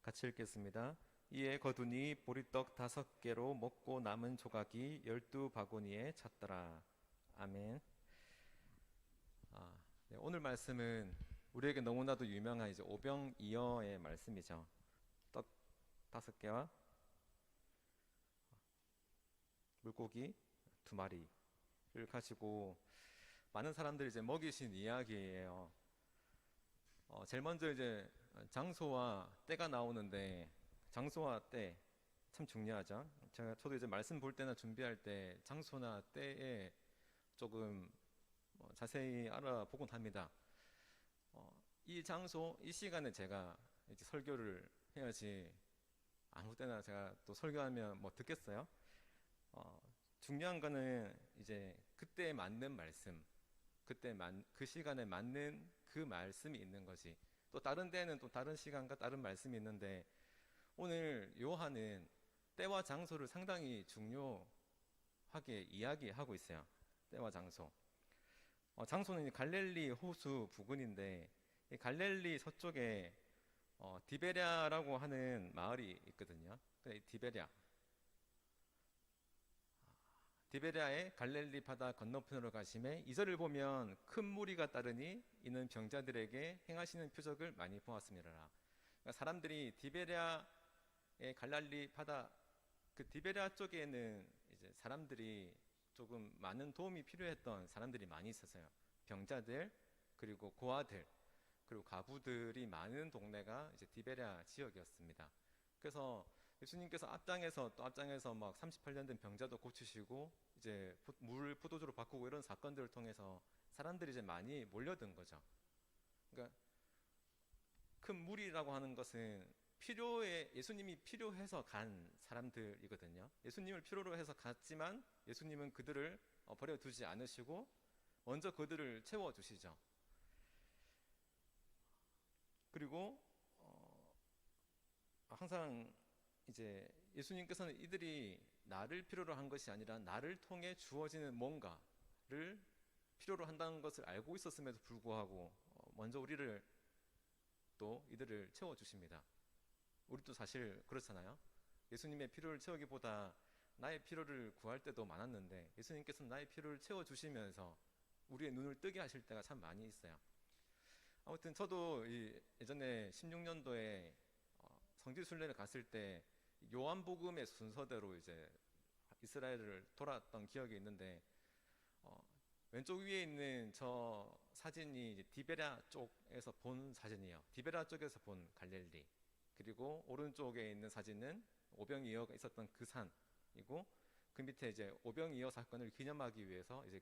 같이 읽겠습니다. 이에 거두니 보리떡 5개로 먹고 남은 조각이 12바구니에 찼더라. 아멘. 네, 오늘 말씀은 우리에게 너무나도 유명한 이제 오병이어의 말씀이죠. 떡 5개와 물고기 2마리를 가지고 많은 사람들이 이제 먹이신 이야기예요. 제일 먼저 이제 장소와 때가 나오는데, 장소와 때 참 중요하죠. 저도 이제 말씀 볼 때나 준비할 때 장소나 때에 조금 자세히 알아보곤 합니다. 이 장소, 이 시간에 제가 이제 설교를 해야지 아무 때나 제가 또 설교하면 뭐 듣겠어요? 중요한 거는 이제 그때에 맞는 말씀, 그 시간에 맞는 그 말씀이 있는 거지. 또 다른 데는 또 다른 시간과 다른 말씀이 있는데, 오늘 요한은 때와 장소를 상당히 중요하게 이야기하고 있어요. 때와 장소. 장소는 갈릴리 호수 부근인데, 이 갈릴리 서쪽에 디베랴라고 하는 마을이 있거든요. 디베랴의 갈릴리 바다 건너편으로 가심에, 2절을 보면 큰 무리가 따르니 이는 병자들에게 행하시는 표적을 많이 보았습니다. 그러니까 사람들이 디베랴의 갈릴리 바다, 그 디베랴 쪽에는 이제 사람들이 조금 많은 도움이 필요했던 사람들이 많이 있었어요. 병자들, 그리고 고아들, 그리고 과부들이 많은 동네가 이제 디베랴 지역이었습니다. 그래서 예수님께서 앞장에서 막 38년 된 병자도 고치시고, 이제 물 포도주로 바꾸고, 이런 사건들을 통해서 사람들이 이제 많이 몰려든 거죠. 그러니까 큰 무리라고 하는 것은 예수님이 필요해서 간 사람들이거든요. 예수님을 필요로 해서 갔지만 예수님은 그들을 버려두지 않으시고 먼저 그들을 채워주시죠. 그리고 항상 이제 예수님께서는 이들이 나를 필요로 한 것이 아니라 나를 통해 주어지는 뭔가를 필요로 한다는 것을 알고 있었음에도 불구하고 먼저 이들을 채워주십니다. 우리도 사실 그렇잖아요. 예수님의 필요를 채우기보다 나의 필요를 구할 때도 많았는데, 예수님께서는 나의 필요를 채워주시면서 우리의 눈을 뜨게 하실 때가 참 많이 있어요. 아무튼 저도 예전에 16년도에 성지순례를 갔을 때 요한복음의 순서대로 이제 이스라엘을 돌았던 기억이 있는데, 왼쪽 위에 있는 저 사진이 이제 디베랴 쪽에서 본 사진이에요. 디베랴 쪽에서 본 갈릴리. 그리고 오른쪽에 있는 사진은 오병이어가 있었던 그 산이고, 그 밑에 이제 오병이어 사건을 기념하기 위해서 이제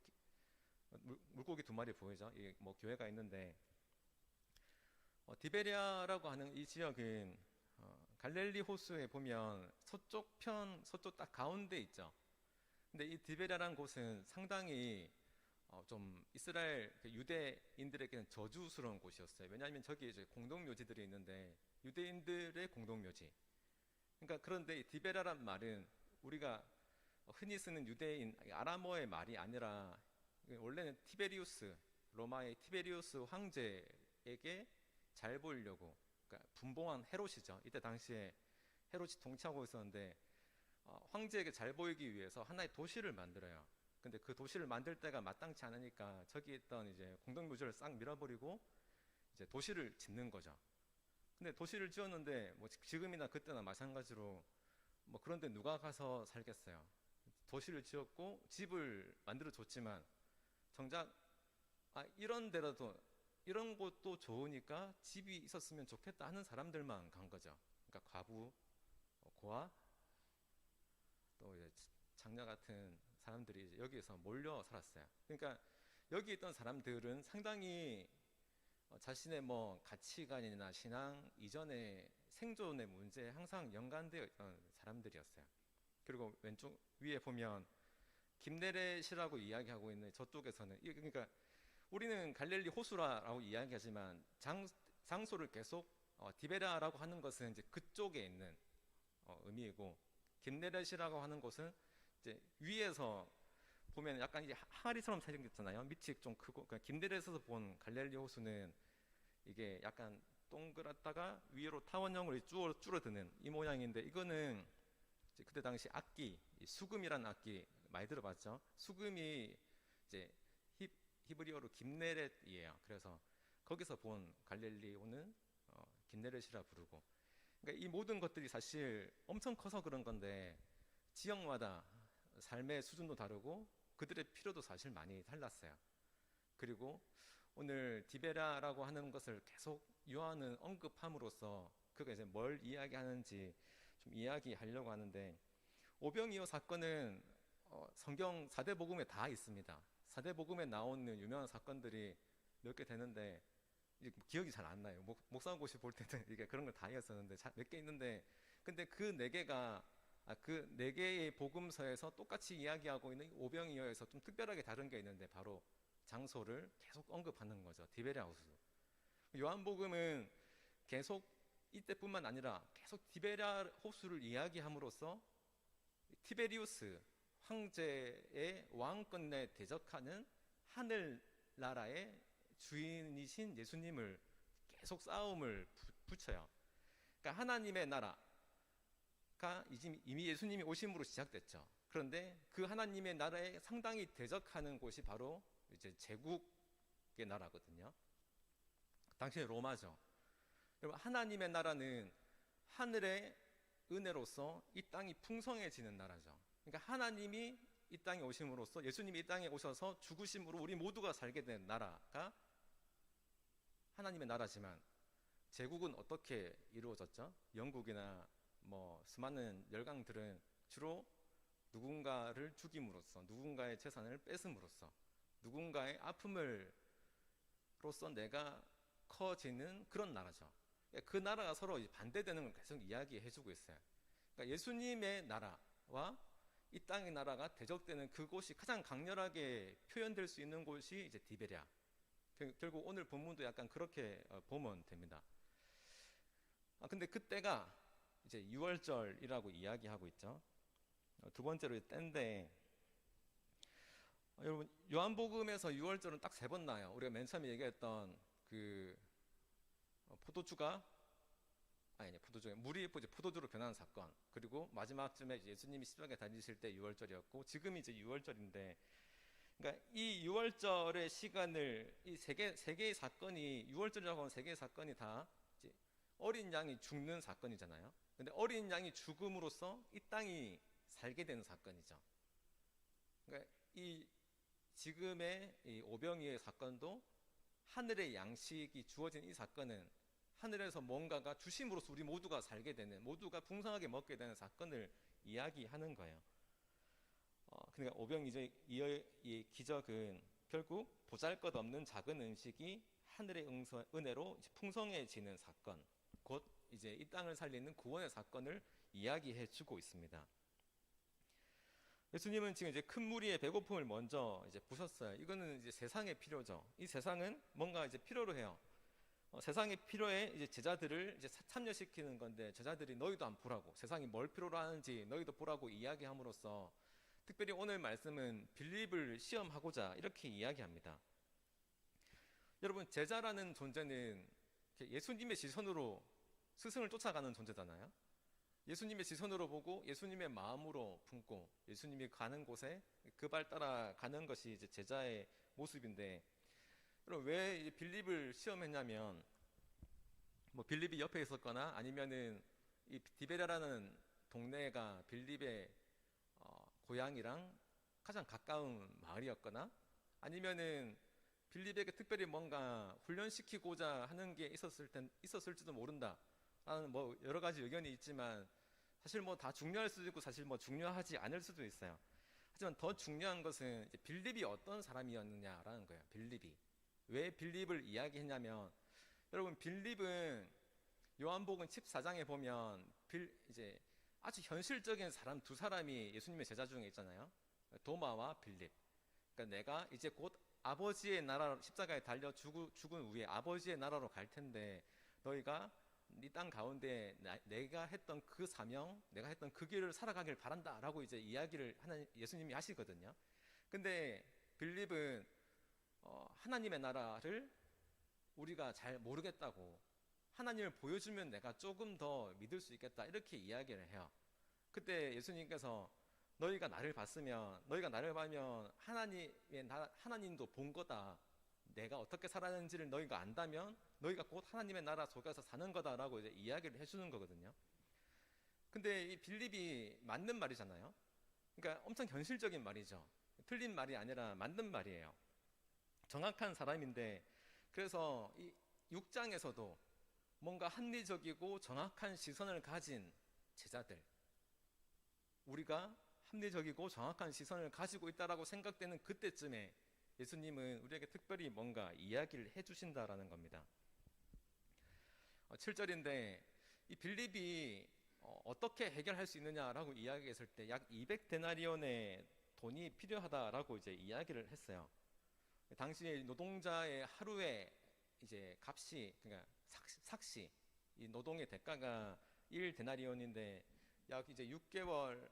물고기 2마리 보이죠? 이게 뭐 교회가 있는데, 디베랴라고 하는 이 지역은 갈릴리 호수에 보면 서쪽 딱 가운데 있죠. 근데 이 디베랴라는 곳은 상당히 좀 이스라엘 유대인들에게는 저주스러운 곳이었어요. 왜냐하면 저기 이제 공동묘지들이 있는데, 유대인들의 공동묘지. 그러니까 그런데 이 디베랴란 말은 우리가 흔히 쓰는 유대인 아람어의 말이 아니라, 원래는 로마의 티베리우스 황제에게 잘 보이려고, 그러니까 분봉한 헤롯이죠. 이때 당시에 헤롯이 통치하고 있었는데, 황제에게 잘 보이기 위해서 하나의 도시를 만들어요. 근데 그 도시를 만들 때가 마땅치 않으니까 저기 있던 이제 공동묘지를 싹 밀어버리고 이제 도시를 짓는 거죠. 근데 도시를 지었는데 뭐 지금이나 그때나 마찬가지로 뭐 그런데 누가 가서 살겠어요. 도시를 지었고 집을 만들어 줬지만 정작 이런 곳도 좋으니까 집이 있었으면 좋겠다 하는 사람들만 간 거죠. 그러니까 과부, 고아, 또 이제 장녀 같은 사람들이 이제 여기에서 몰려 살았어요. 그러니까 여기 있던 사람들은 상당히 자신의 뭐 가치관이나 신앙 이전의 생존의 문제에 항상 연관되어 있던 사람들이었어요. 그리고 왼쪽 위에 보면 김네렛이라고 이야기하고 있는 저쪽에서는, 그러니까 우리는 갈릴리 호수라고 이야기하지만 장소를 계속 디베랴라고 하는 것은 이제 그쪽에 있는 의미이고, 김네렛이라고 하는 곳은 이제 위에서 보면 약간 이제 항아리처럼 생겼잖아요. 밑이 좀 크고, 그러니까 김네렛에서 본 갈릴리 호수는 이게 약간 동그랗다가 위로 타원형으로 줄어드는 이 모양인데, 이거는 이제 그때 당시 악기, 이 수금이라는 악기 많이 들어봤죠? 수금이 이제 히브리어로 김네렛이에요. 그래서 거기서 본 갈릴리오는 김네렛이라 부르고, 그러니까 이 모든 것들이 사실 엄청 커서 그런 건데 지역마다 삶의 수준도 다르고 그들의 필요도 사실 많이 달랐어요. 그리고 오늘 디베라라고 하는 것을 계속 요한은 언급함으로써 그가 이제 뭘 이야기하는지 좀 이야기하려고 하는데, 오병이어 사건은 성경 4대 복음에 다 있습니다. 4대 복음에 나오는 유명한 사건들이 몇 개 되는데 이제 기억이 잘 안 나요. 목사고시 볼 때는 이게 그런 걸 다 읽었었는데 몇 개 있는데, 근데 그 네 개의 복음서에서 똑같이 이야기하고 있는 오병이어에서 좀 특별하게 다른 게 있는데, 바로 장소를 계속 언급하는 거죠. 디베랴호수. 요한복음은 계속 이때뿐만 아니라 계속 디베랴 호수를 이야기함으로써 티베리우스 황제의 왕권에 대적하는 하늘나라의 주인이신 예수님을 계속 싸움을 붙여요. 그러니까 하나님의 나라가 이미 예수님이 오심으로 시작됐죠. 그런데 그 하나님의 나라에 상당히 대적하는 곳이 바로 이제 제국의 나라거든요. 당시에 로마죠. 여러분, 하나님의 나라는 하늘의 은혜로서 이 땅이 풍성해지는 나라죠. 그러니까 하나님이 이 땅에 오심으로써, 예수님이 이 땅에 오셔서 죽으심으로 우리 모두가 살게 된 나라가 하나님의 나라지만, 제국은 어떻게 이루어졌죠? 영국이나 수많은 열강들은 주로 누군가를 죽임으로써, 누군가의 재산을 뺏음으로써, 누군가의 아픔으로써 내가 커지는 그런 나라죠. 그 나라가 서로 반대되는 걸 계속 이야기해주고 있어요. 그러니까 예수님의 나라와 이 땅의 나라가 대적되는 그곳이 가장 강렬하게 표현될 수 있는 곳이 이제 디베랴. 결국 오늘 본문도 약간 그렇게 보면 됩니다. 근데 그때가 이제 유월절이라고 이야기하고 있죠. 두 번째로 때인데, 여러분, 요한복음에서 유월절은 딱 3번 나요. 우리가 맨 처음에 얘기했던 그 물이 포도주로 변하는 사건, 그리고 마지막쯤에 예수님이 십자가에 달리실 때 유월절이었고, 지금이 이제 유월절인데, 그러니까 이 유월절의 시간을, 이 세 개의 사건이, 유월절이라고 하는 3개의 사건이 다 이제 어린 양이 죽는 사건이잖아요. 근데 어린 양이 죽음으로써 이 땅이 살게 되는 사건이죠. 그러니까 이 지금의 이 오병이어의 사건도, 하늘의 양식이 주어진 이 사건은 하늘에서 뭔가가 주심으로써 우리 모두가 살게 되는, 모두가 풍성하게 먹게 되는 사건을 이야기하는 거예요. 그러니까 오병이어의 기적은 결국 보잘것없는 작은 음식이 하늘의 은혜로 풍성해지는 사건, 곧 이제 이 땅을 살리는 구원의 사건을 이야기해주고 있습니다. 예수님은 지금 이제 큰 무리의 배고픔을 먼저 이제 부셨어요. 이거는 이제 세상의 필요죠. 이 세상은 뭔가 이제 필요로 해요. 세상의 필요에 이제 제자들을 이제 참여시키는 건데, 제자들이 너희도 안 보라고, 세상이 뭘 필요로 하는지 너희도 보라고 이야기함으로써, 특별히 오늘 말씀은 빌립을 시험하고자 이렇게 이야기합니다. 여러분, 제자라는 존재는 예수님의 시선으로 스승을 쫓아가는 존재잖아요. 예수님의 시선으로 보고 예수님의 마음으로 품고 예수님이 가는 곳에 그 발 따라 가는 것이 이제 제자의 모습인데, 그럼 왜 빌립을 시험했냐면, 빌립이 옆에 있었거나, 아니면은 이 디베랴라는 동네가 빌립의 고향이랑 가장 가까운 마을이었거나, 아니면은 빌립에게 특별히 뭔가 훈련시키고자 하는 게 있었을지도 모른다 라는 여러 가지 의견이 있지만, 사실 다 중요할 수도 있고 사실 중요하지 않을 수도 있어요. 하지만 더 중요한 것은 이제 빌립이 어떤 사람이었느냐라는 거예요. 빌립이 왜 빌립을 이야기했냐면, 여러분, 빌립은 요한복음 14장에 보면 이제 아주 현실적인 사람 두 사람이 예수님의 제자 중에 있잖아요. 도마와 빌립. 그러니까 내가 이제 곧 아버지의 나라, 십자가에 달려 죽은 후에 아버지의 나라로 갈 텐데, 너희가 이 땅 가운데 내가 했던 그 사명, 내가 했던 그 길을 살아가길 바란다 라고 이제 이야기를 예수님이 하시거든요. 근데 빌립은 하나님의 나라를 우리가 잘 모르겠다고, 하나님을 보여주면 내가 조금 더 믿을 수 있겠다 이렇게 이야기를 해요. 그때 예수님께서 너희가 나를 봤으면 너희가 나를 보면 하나님도 본 거다. 내가 어떻게 살았는지를 너희가 안다면 너희가 곧 하나님의 나라 속에서 사는 거다라고 이제 이야기를 해주는 거거든요. 근데 이 빌립이 맞는 말이잖아요. 그러니까 엄청 현실적인 말이죠. 틀린 말이 아니라 맞는 말이에요. 정확한 사람인데 그래서 이 6장에서도 뭔가 합리적이고 정확한 시선을 가진 제자들, 우리가 합리적이고 정확한 시선을 가지고 있다라고 생각되는 그때쯤에 예수님은 우리에게 특별히 뭔가 이야기를 해주신다라는 겁니다. 7절인데 이 빌립이 어떻게 해결할 수 있느냐라고 이야기했을 때 약 200데나리온의 돈이 필요하다라고 이제 이야기를 했어요. 당시에 노동자의 하루에 이제 값이 그러니까 삭시 이 노동의 대가가 1데나리온인데 약 이제 6개월에서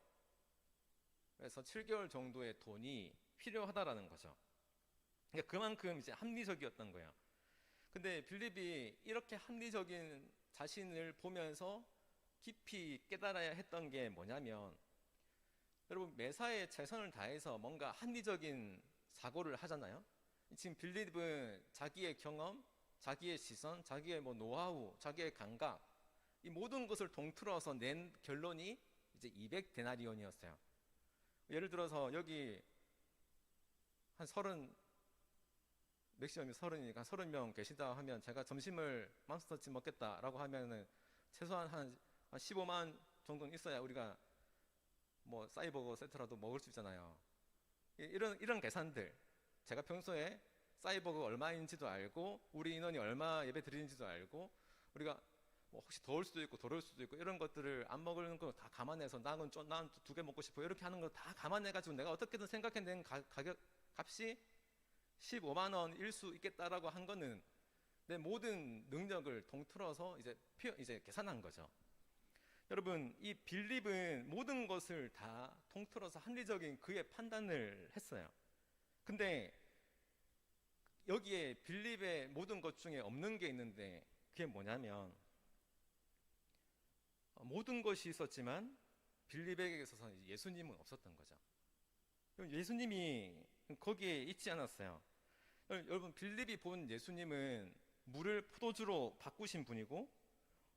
7개월 정도의 돈이 필요하다라는 거죠. 그러니까 그만큼 이제 합리적이었던 거예요. 근데 빌립이 이렇게 합리적인 자신을 보면서 깊이 깨달아야 했던 게 뭐냐면, 여러분 매사에 최선을 다해서 뭔가 합리적인 사고를 하잖아요. 지금 빌립은 자기의 경험, 자기의 시선, 자기의 노하우, 자기의 감각 이 모든 것을 통틀어서 낸 결론이 이제 200데나리온이었어요. 예를 들어서 여기 한 30명 계시다 하면 제가 점심을 맘스터치 먹겠다라고 하면은 최소한 한 15만 정도는 있어야 우리가 싸이버거 세트라도 먹을 수 있잖아요. 이런 계산들, 제가 평소에 싸이버거 얼마인지도 알고 우리 인원이 얼마 예배 드리는지도 알고 우리가 혹시 더울 수도 있고 덜울 수도 있고 이런 것들을 안 먹는 거 다 감안해서 나는 2개 먹고 싶어 이렇게 하는 거 다 감안해가지고 내가 어떻게든 생각해낸 값이 15만 원일 수 있겠다라고 한 거는 내 모든 능력을 통틀어서 이제 계산한 거죠. 여러분 이 빌립은 모든 것을 다 통틀어서 합리적인 그의 판단을 했어요. 근데 여기에 빌립의 모든 것 중에 없는 게 있는데 그게 뭐냐면 모든 것이 있었지만 빌립에게 있어서는 예수님은 없었던 거죠. 예수님이 거기에 있지 않았어요. 여러분 빌립이 본 예수님은 물을 포도주로 바꾸신 분이고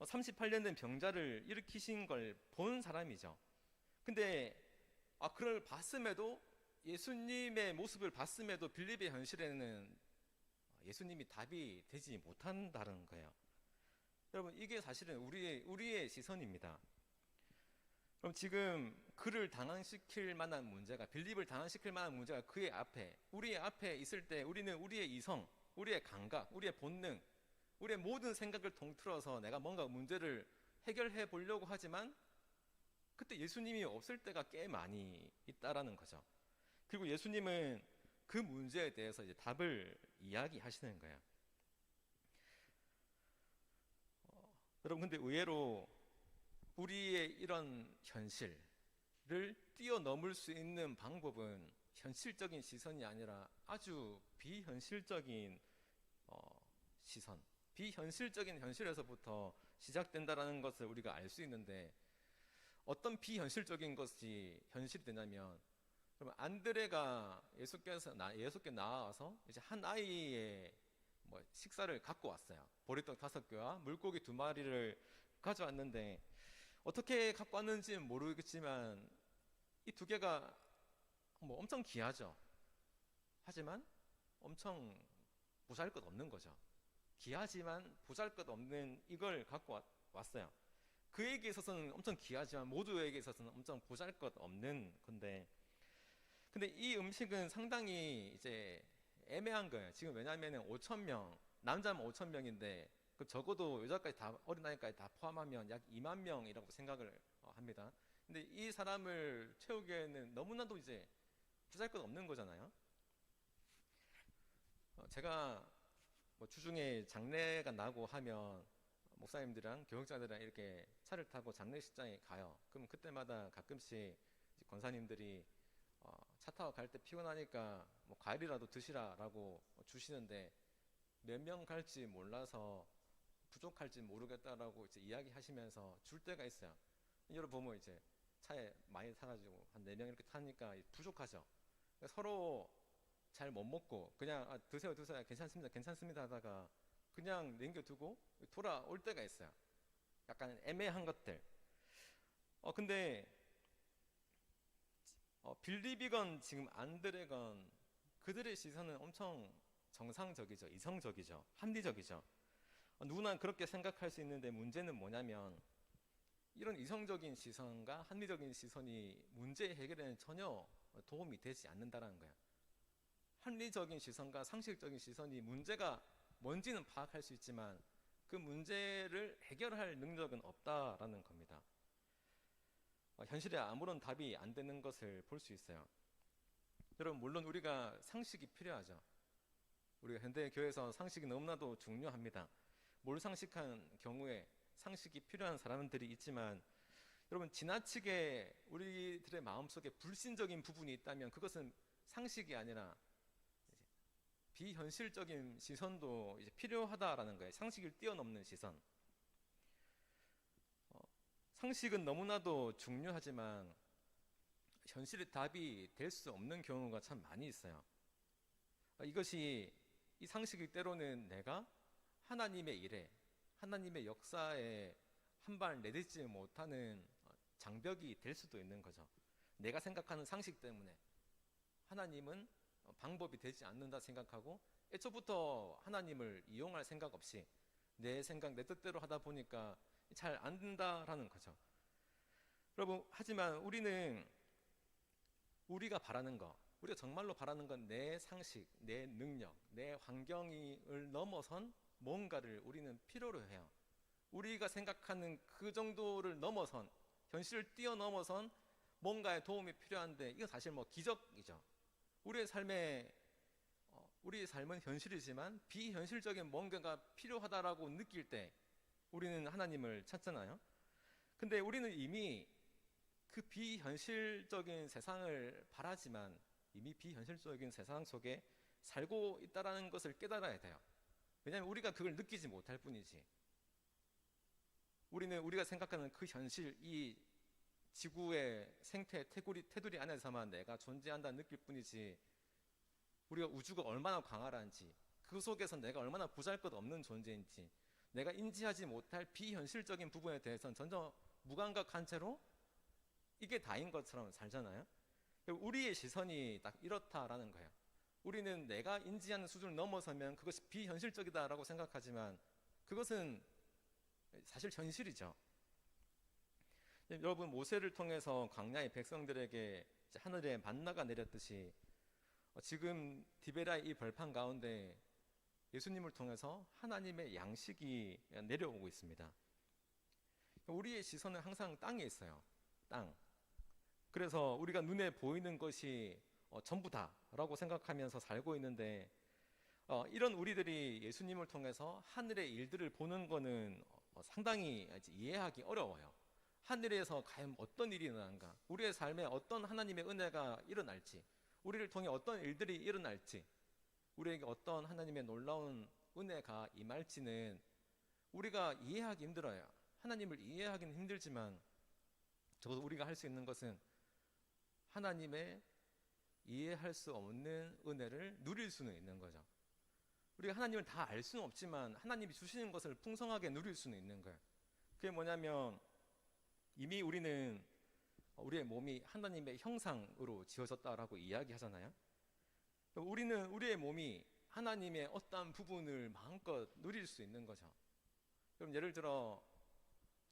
38년 된 병자를 일으키신 걸 본 사람이죠. 근데 그걸 봤음에도 예수님의 모습을 봤음에도 빌립의 현실에는 예수님이 답이 되지 못한다는 거예요. 여러분 이게 사실은 우리의 시선입니다. 그럼 지금 그를 당황시킬 만한 문제가, 빌립을 당황시킬 만한 문제가 그의 앞에, 우리의 앞에 있을 때 우리는 우리의 이성, 우리의 감각, 우리의 본능, 우리의 모든 생각을 통틀어서 내가 뭔가 문제를 해결해 보려고 하지만 그때 예수님이 없을 때가 꽤 많이 있다라는 거죠. 그리고 예수님은 그 문제에 대해서 이제 답을 이야기하시는 거예요. 여러분 근데 의외로 우리의 이런 현실을 뛰어넘을 수 있는 방법은 현실적인 시선이 아니라 아주 비현실적인 시선, 비현실적인 현실에서부터 시작된다라는 것을 우리가 알 수 있는데, 어떤 비현실적인 것이 현실이 되냐면, 그러면 안드레가 예수께 나와서 이제 한 아이의 식사를 갖고 왔어요. 보리떡 5개와 물고기 2마리를 가져왔는데 어떻게 갖고 왔는지는 모르겠지만 이 2개가 엄청 귀하죠. 하지만 엄청 보잘것없는 거죠. 귀하지만 보잘것없는 이걸 갖고 왔어요. 그에게 있어서는 엄청 귀하지만 모두에게 있어서는 엄청 보잘것없는 건데, 근데 이 음식은 상당히 이제 애매한 거예요. 지금 왜냐하면 5,000명, 남자면 5,000명인데 그 적어도 여자까지 다, 어린아이까지 다 포함하면 약 2만 명이라고 생각을 합니다. 근데 이 사람을 채우기에는 너무나도 이제 보잘것없는 거잖아요. 제가 주중에 장례가 나고 하면 목사님들이랑 교역자들이랑 이렇게 차를 타고 장례식장에 가요. 그럼 그때마다 가끔씩 권사님들이 차 타고 갈 때 피곤하니까 과일이라도 드시라라고 주시는데 몇 명 갈지 몰라서 부족할지 모르겠다라고 이제 이야기하시면서 줄 때가 있어요. 여러분 보면 이제 차에 많이 타가지고 한 4명 이렇게 타니까 부족하죠. 그러니까 서로 잘 못 먹고 그냥 드세요 드세요 괜찮습니다 괜찮습니다 하다가 그냥 남겨두고 돌아올 때가 있어요. 약간 애매한 것들. 근데 빌립이건 지금 안드레건 그들의 시선은 엄청 정상적이죠. 이성적이죠. 합리적이죠. 누구나 그렇게 생각할 수 있는데 문제는 뭐냐면 이런 이성적인 시선과 합리적인 시선이 문제 해결에는 전혀 도움이 되지 않는다는 거예요. 합리적인 시선과 상식적인 시선이 문제가 뭔지는 파악할 수 있지만 그 문제를 해결할 능력은 없다라는 겁니다. 현실에 아무런 답이 안 되는 것을 볼 수 있어요. 여러분 물론 우리가 상식이 필요하죠. 우리가 현대 교회에서 상식이 너무나도 중요합니다. 몰상식한 경우에 상식이 필요한 사람들이 있지만 여러분 지나치게 우리들의 마음속에 불신적인 부분이 있다면 그것은 상식이 아니라 비현실적인 시선도 이제 필요하다라는 거예요. 상식을 뛰어넘는 시선. 상식은 너무나도 중요하지만 현실의 답이 될 수 없는 경우가 참 많이 있어요. 이것이 이 상식이 때로는 내가 하나님의 일에 하나님의 역사에 한 발 내딛지 못하는 장벽이 될 수도 있는 거죠. 내가 생각하는 상식 때문에 하나님은 방법이 되지 않는다 생각하고 애초부터 하나님을 이용할 생각 없이 내 생각 내 뜻대로 하다 보니까 잘 안 된다라는 거죠. 여러분 하지만 우리가 바라는 거 우리가 정말로 바라는 건 내 상식, 내 능력, 내 환경을 넘어선 뭔가를 우리는 필요로 해요. 우리가 생각하는 그 정도를 넘어선 현실을 뛰어넘어선 뭔가의 도움이 필요한데 이건 사실 뭐 기적이죠. 우리의 삶은 현실이지만 비현실적인 뭔가가 필요하다라고 느낄 때 우리는 하나님을 찾잖아요. 근데 우리는 이미 그 비현실적인 세상을 바라지만 이미 비현실적인 세상 속에 살고 있다라는 것을 깨달아야 돼요. 왜냐하면 우리가 그걸 느끼지 못할 뿐이지. 우리가 생각하는 그 현실, 이 지구의 생태 테두리 안에서만 내가 존재한다는 느낄 뿐이지 우리가 우주가 얼마나 광활한지 그 속에서 내가 얼마나 보잘것없는 존재인지 내가 인지하지 못할 비현실적인 부분에 대해서는 전혀 무감각한 채로 이게 다인 것처럼 살잖아요. 우리의 시선이 딱 이렇다라는 거예요. 우리는 내가 인지하는 수준을 넘어서면 그것이 비현실적이다라고 생각하지만 그것은 사실 현실이죠. 여러분 모세를 통해서 광야의 백성들에게 하늘에 만나가 내렸듯이 지금 디베라의 이 벌판 가운데 예수님을 통해서 하나님의 양식이 내려오고 있습니다. 우리의 시선은 항상 땅에 있어요. 땅. 그래서 우리가 눈에 보이는 것이 전부다라고 생각하면서 살고 있는데 이런 우리들이 예수님을 통해서 하늘의 일들을 보는 거는 상당히 이해하기 어려워요. 하늘에서 과연 어떤 일이 일어나는가, 우리의 삶에 어떤 하나님의 은혜가 일어날지, 우리를 통해 어떤 일들이 일어날지, 우리에게 어떤 하나님의 놀라운 은혜가 임할지는 우리가 이해하기 힘들어요. 하나님을 이해하기는 힘들지만 적어도 우리가 할 수 있는 것은 하나님의 이해할 수 없는 은혜를 누릴 수는 있는 거죠. 우리가 하나님을 다 알 수는 없지만 하나님이 주시는 것을 풍성하게 누릴 수는 있는 거예요. 그게 뭐냐면 이미 우리는 우리의 몸이 하나님의 형상으로 지어졌다라고 이야기하잖아요. 우리는 우리의 몸이 하나님의 어떠한 부분을 마음껏 누릴 수 있는 거죠. 그럼 예를 들어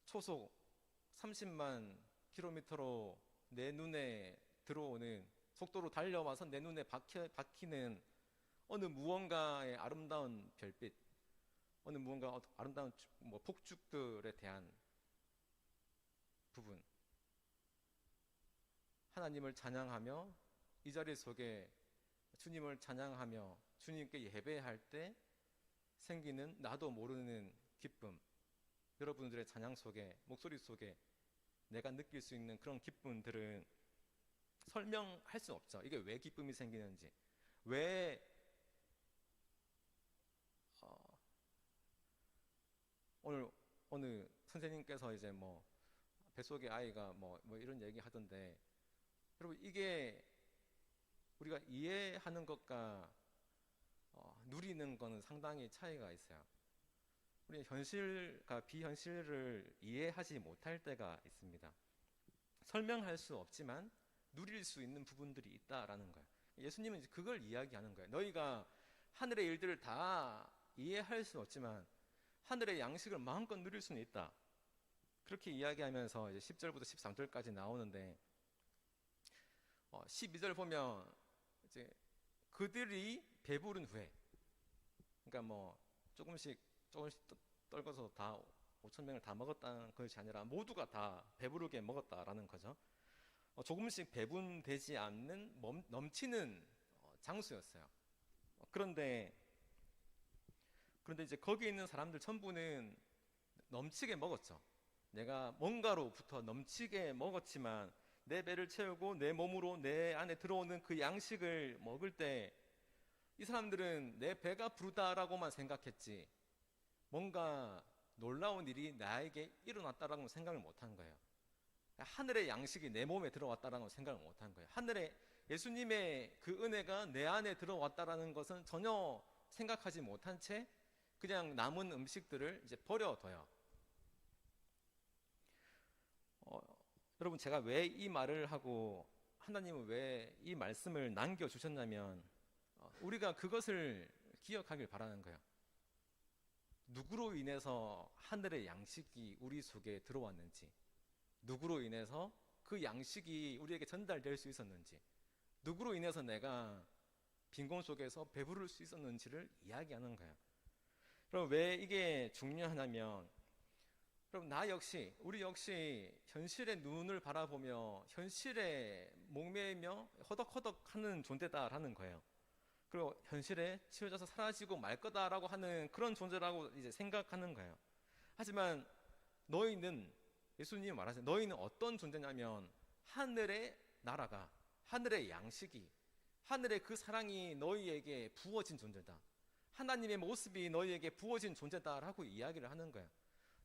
초속 30만 킬로미터로 내 눈에 들어오는 속도로 달려와서 내 눈에 박히는 어느 무언가의 아름다운 별빛, 어느 무언가 아름다운 폭죽들에 대한 부분, 하나님을 찬양하며 이 자리 속에 주님을 찬양하며 주님께 예배할 때 생기는 나도 모르는 기쁨, 여러분들의 찬양 속에 목소리 속에 내가 느낄 수 있는 그런 기쁨들은 설명할 수 없죠. 이게 왜 기쁨이 생기는지, 왜 오늘 어느 선생님께서 이제 뭐 뱃속의 아이가 뭐 이런 얘기 하던데, 여러분 이게 우리가 이해하는 것과 누리는 거는 상당히 차이가 있어요. 우리는 현실과 비현실을 이해하지 못할 때가 있습니다. 설명할 수 없지만 누릴 수 있는 부분들이 있다라는 거예요. 예수님은 이제 그걸 이야기하는 거예요. 너희가 하늘의 일들을 다 이해할 수 없지만 하늘의 양식을 마음껏 누릴 수는 있다. 그렇게 이야기하면서 이제 10절부터 13절까지 나오는데, 12절 보면 이제 그들이 배부른 후에, 그러니까 뭐 조금씩 떨궈서 다 5천 명을 다 먹었다는 것이 아니라 모두가 다 배부르게 먹었다라는 거죠. 조금씩 배분되지 않는 넘치는 장수였어요. 그런데 이제 거기 있는 사람들 전부는 넘치게 먹었죠. 내가 뭔가로부터 넘치게 먹었지만 내 배를 채우고 내 몸으로 내 안에 들어오는 그 양식을 먹을 때 이 사람들은 내 배가 부르다라고만 생각했지 뭔가 놀라운 일이 나에게 일어났다라고 생각을 못한 거예요. 하늘의 양식이 내 몸에 들어왔다라고 생각을 못한 거예요. 하늘의 예수님의 그 은혜가 내 안에 들어왔다라는 것은 전혀 생각하지 못한 채 그냥 남은 음식들을 이제 버려둬요. 여러분, 제가 왜 이 말을 하고 하나님은 왜 이 말씀을 남겨주셨냐면 우리가 그것을 기억하길 바라는 거예요. 누구로 인해서 하늘의 양식이 우리 속에 들어왔는지, 누구로 인해서 그 양식이 우리에게 전달될 수 있었는지, 누구로 인해서 내가 빈곤 속에서 배부를 수 있었는지를 이야기하는 거예요. 그럼 왜 이게 중요하냐면, 그럼 우리 역시 현실의 눈을 바라보며 현실에 목매이며 허덕허덕하는 존재다라는 거예요. 그리고 현실에 치워져서 사라지고 말 거다라고 하는 그런 존재라고 이제 생각하는 거예요. 하지만 너희는, 예수님이 말하세요. 너희는 어떤 존재냐면 하늘의 나라가, 하늘의 양식이, 하늘의 그 사랑이 너희에게 부어진 존재다. 하나님의 모습이 너희에게 부어진 존재다라고 이야기를 하는 거예요.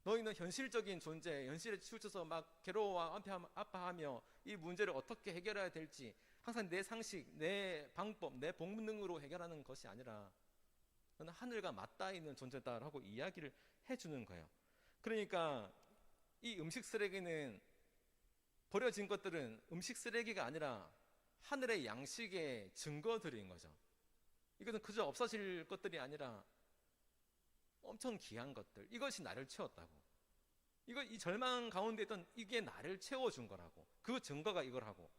너희는 현실적인 존재, 현실에 치우쳐서 막 괴로워와 아파하며 이 문제를 어떻게 해결해야 될지 항상 내 상식, 내 방법, 내 본능으로 해결하는 것이 아니라 너는 하늘과 맞닿아 있는 존재다라고 이야기를 해주는 거예요. 그러니까 이 음식 쓰레기는, 버려진 것들은 음식 쓰레기가 아니라 하늘의 양식의 증거들인 거죠. 이것은 그저 없어질 것들이 아니라 엄청 귀한 것들, 이것이 나를 채웠다고. 이 절망 가운데 있던 이게 나를 채워준 거라고. 그 증거가 이거라고.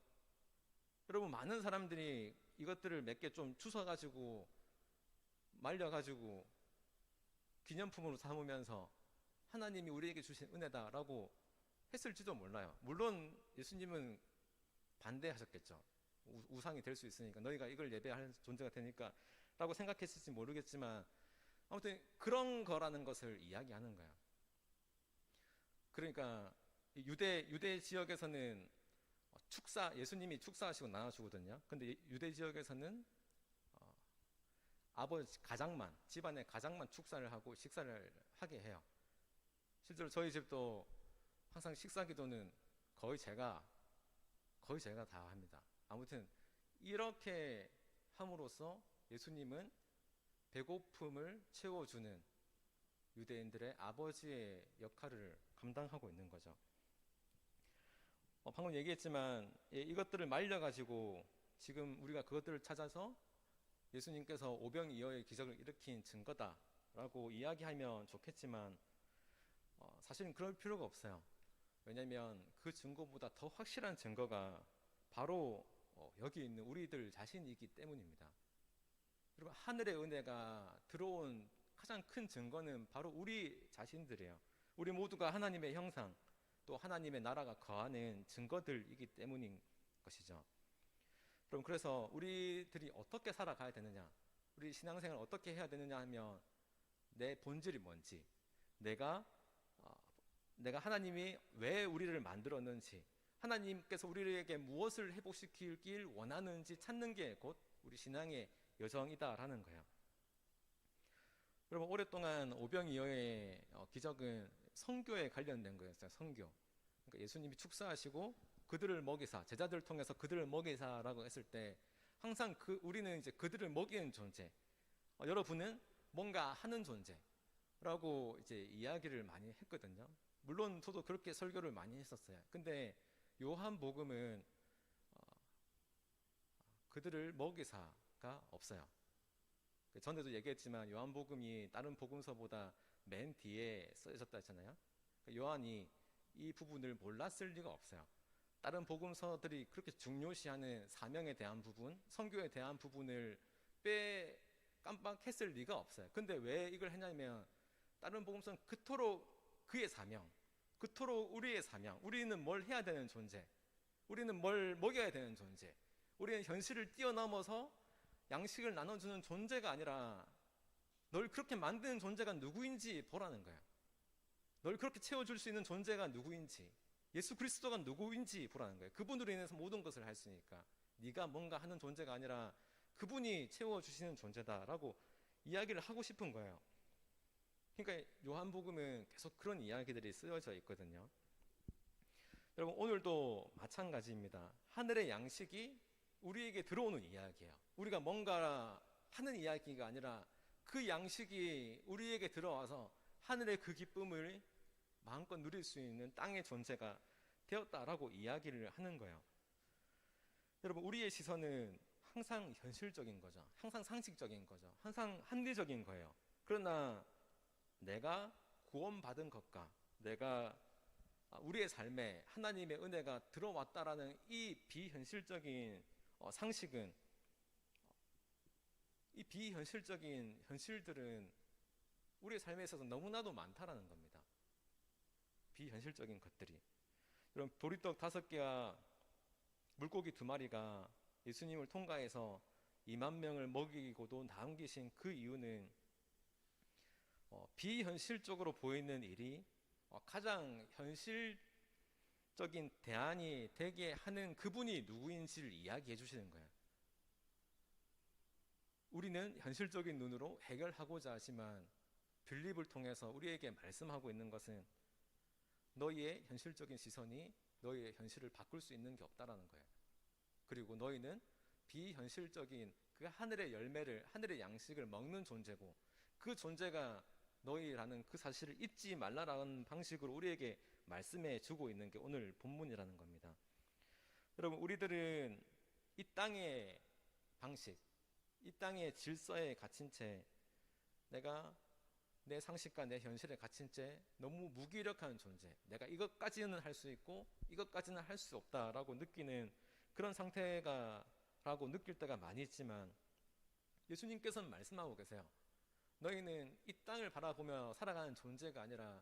여러분, 많은 사람들이 이것들을 몇 개 좀 주워가지고 말려가지고 기념품으로 삼으면서 하나님이 우리에게 주신 은혜다라고 했을지도 몰라요. 물론 예수님은 반대하셨겠죠. 우상이 될 수 있으니까, 너희가 이걸 예배할 존재가 되니까 라고 생각했을지 모르겠지만 아무튼 그런 거라는 것을 이야기하는 거예요. 그러니까 유대 지역에서는 예수님이 축사하시고 나눠주거든요. 근데 유대 지역에서는 아버지 가장만, 집안의 가장만 축사를 하고 식사를 하게 해요. 실제로 저희 집도 항상 식사 기도는 거의 제가 다 합니다. 아무튼 이렇게 함으로써 예수님은 배고픔을 채워주는 유대인들의 아버지의 역할을 감당하고 있는 거죠. 방금 얘기했지만 이것들을 말려가지고 지금 우리가 그것들을 찾아서 예수님께서 오병이어의 기적을 일으킨 증거다라고 이야기하면 좋겠지만 사실은 그럴 필요가 없어요. 왜냐하면 그 증거보다 더 확실한 증거가 바로 여기 있는 우리들 자신이기 때문입니다. 그리고 하늘의 은혜가 들어온 가장 큰 증거는 바로 우리 자신들이에요. 우리 모두가 하나님의 형상, 또 하나님의 나라가 거하는 증거들이기 때문인 것이죠. 그럼 그래서 우리들이 어떻게 살아가야 되느냐, 우리 신앙생활을 어떻게 해야 되느냐 하면 내 본질이 뭔지, 내가 하나님이 왜 우리를 만들었는지, 하나님께서 우리에게 무엇을 회복시키길 원하는지 찾는 게 곧 우리 신앙의 여정이다라는 거예요. 여러분 오랫동안 오병이어의 기적은 선교에 관련된 거였어요. 선교. 그러니까 예수님이 축사하시고 그들을 먹이사, 제자들을 통해서 그들을 먹이사라고 했을 때 항상 우리는 이제 그들을 먹이는 존재, 여러분은 뭔가 하는 존재라고 이제 이야기를 많이 했거든요. 물론 저도 그렇게 설교를 많이 했었어요. 근데 요한복음은 그들을 먹이사가 없어요. 전에도 얘기했지만 요한복음이 다른 복음서보다 맨 뒤에 써졌다 했잖아요. 요한이 이 부분을 몰랐을 리가 없어요. 다른 복음서들이 그렇게 중요시하는 사명에 대한 부분, 선교에 대한 부분을 깜빡했을 리가 없어요. 근데 왜 이걸 했냐면 다른 복음서는 그토록 그의 사명, 그토록 우리의 사명, 우리는 뭘 해야 되는 존재, 우리는 뭘 먹여야 되는 존재, 우리는 현실을 뛰어넘어서 양식을 나눠주는 존재가 아니라 널 그렇게 만드는 존재가 누구인지 보라는 거야. 널 그렇게 채워줄 수 있는 존재가 누구인지, 예수 그리스도가 누구인지 보라는 거예요. 그분으로 인해서 모든 것을 할 수 있으니까 네가 뭔가 하는 존재가 아니라 그분이 채워주시는 존재다라고 이야기를 하고 싶은 거예요. 그러니까 요한복음은 계속 그런 이야기들이 쓰여져 있거든요. 여러분 오늘도 마찬가지입니다. 하늘의 양식이 우리에게 들어오는 이야기예요. 우리가 뭔가 하는 이야기가 아니라 그 양식이 우리에게 들어와서 하늘의 그 기쁨을 마음껏 누릴 수 있는 땅의 존재가 되었다라고 이야기를 하는 거예요. 여러분 우리의 시선은 항상 현실적인 거죠. 항상 상식적인 거죠. 항상 합리적인 거예요. 그러나 내가 구원받은 것과 내가 우리의 삶에 하나님의 은혜가 들어왔다라는 이 비현실적인 상식은, 이 비현실적인 현실들은 우리의 삶에 있어서 너무나도 많다라는 겁니다. 비현실적인 것들이. 여러분 보리떡 5개와 물고기 2마리가 예수님을 통과해서 2만 명을 먹이고도 남기신 그 이유는 비현실적으로 보이는 일이 가장 현실적인 대안이 되게 하는 그분이 누구인지를 이야기해 주시는 거예요. 우리는 현실적인 눈으로 해결하고자 하지만 빌립을 통해서 우리에게 말씀하고 있는 것은 너희의 현실적인 시선이 너희의 현실을 바꿀 수 있는 게 없다라는 거예요. 그리고 너희는 비현실적인 그 하늘의 열매를, 하늘의 양식을 먹는 존재고 그 존재가 너희라는 그 사실을 잊지 말라라는 방식으로 우리에게 말씀해 주고 있는 게 오늘 본문이라는 겁니다. 여러분 우리들은 이 땅의 방식, 이 땅의 질서에 갇힌 채, 내가 내 상식과 내 현실에 갇힌 채 너무 무기력한 존재, 내가 이것까지는 할 수 있고 이것까지는 할 수 없다라고 느끼는 그런 상태가라고 느낄 때가 많이 있지만 예수님께서는 말씀하고 계세요. 너희는 이 땅을 바라보며 살아가는 존재가 아니라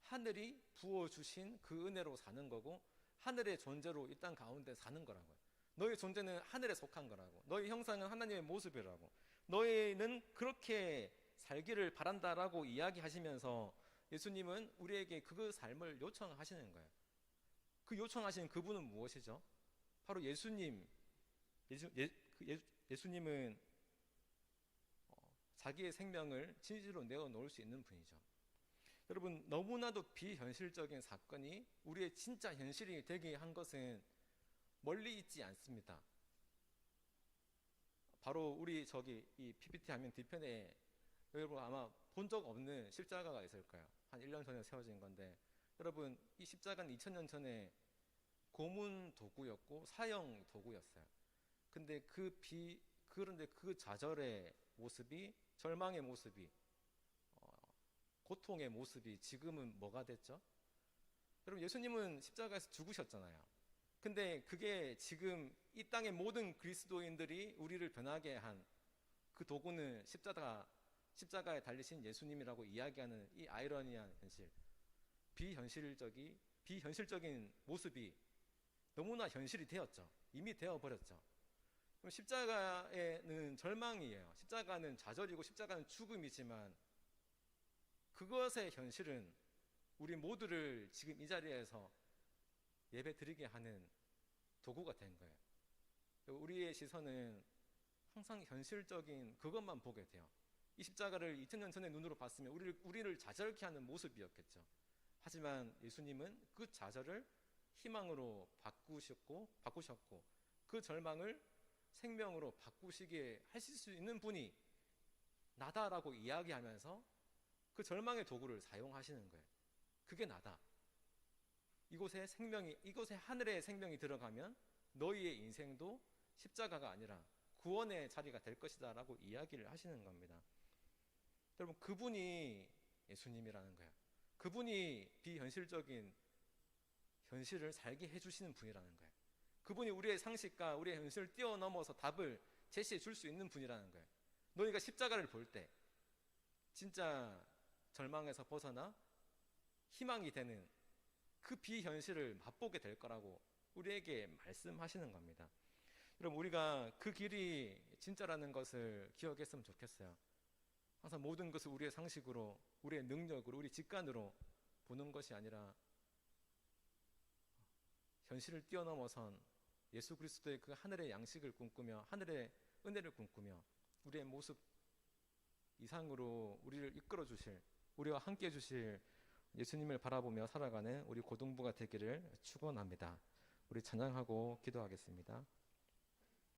하늘이 부어주신 그 은혜로 사는 거고 하늘의 존재로 이 땅 가운데 사는 거라고요. 너희 존재는 하늘에 속한 거라고. 너희 형상은 하나님의 모습이라고. 너희는 그렇게 살기를 바란다라고 이야기하시면서 예수님은 우리에게 그 삶을 요청하시는 거예요. 그 요청하신 그분은 무엇이죠? 바로 예수님. 예수님은 자기의 생명을 진실로 내어놓을 수 있는 분이죠. 여러분 너무나도 비현실적인 사건이 우리의 진짜 현실이 되게 한 것은 멀리 있지 않습니다. 바로 우리 이 PPT 화면 뒤편에 여러분 아마 본 적 없는 십자가가 있을 거예요. 한 1년 전에 세워진 건데 여러분 이 십자가는 2000년 전에 고문 도구였고 사형 도구였어요. 근데 그런데 그 좌절의 모습이, 절망의 모습이, 고통의 모습이 지금은 뭐가 됐죠? 여러분 예수님은 십자가에서 죽으셨잖아요. 근데 그게 지금 이 땅의 모든 그리스도인들이 우리를 변하게 한 그 도구는 십자가에 달리신 예수님이라고 이야기하는 이 아이러니한 현실, 비현실적인 모습이 너무나 현실이 되었죠. 이미 되어버렸죠. 그럼 십자가에는 절망이에요. 십자가는 좌절이고 십자가는 죽음이지만 그것의 현실은 우리 모두를 지금 이 자리에서 예배 드리게 하는 도구가 된 거예요. 우리의 시선은 항상 현실적인 그것만 보게 돼요. 이 십자가를 2000년 전에 눈으로 봤으면 우리를 좌절케 하는 모습이었겠죠. 하지만 예수님은 그 좌절을 희망으로 바꾸셨고 그 절망을 생명으로 바꾸시게 하실 수 있는 분이 나다라고 이야기하면서 그 절망의 도구를 사용하시는 거예요. 그게 나다. 이곳에 하늘의 생명이 들어가면 너희의 인생도 십자가가 아니라 구원의 자리가 될 것이다 라고 이야기를 하시는 겁니다. 여러분, 그분이 예수님이라는 거예요. 그분이 비현실적인 현실을 살게 해주시는 분이라는 거예요. 그분이 우리의 상식과 우리의 현실을 뛰어넘어서 답을 제시해 줄 수 있는 분이라는 거예요. 너희가 십자가를 볼 때 진짜 절망에서 벗어나 희망이 되는 그 비현실을 맛보게 될 거라고 우리에게 말씀하시는 겁니다. 여러분, 우리가 그 길이 진짜라는 것을 기억했으면 좋겠어요. 항상 모든 것을 우리의 상식으로, 우리의 능력으로, 우리 직관으로 보는 것이 아니라 현실을 뛰어넘어선 예수 그리스도의 그 하늘의 양식을 꿈꾸며 하늘의 은혜를 꿈꾸며 우리의 모습 이상으로 우리를 이끌어 주실, 우리와 함께 해주실 예수님을 바라보며 살아가는 우리 고등부가 되기를 축원합니다. 우리 찬양하고 기도하겠습니다.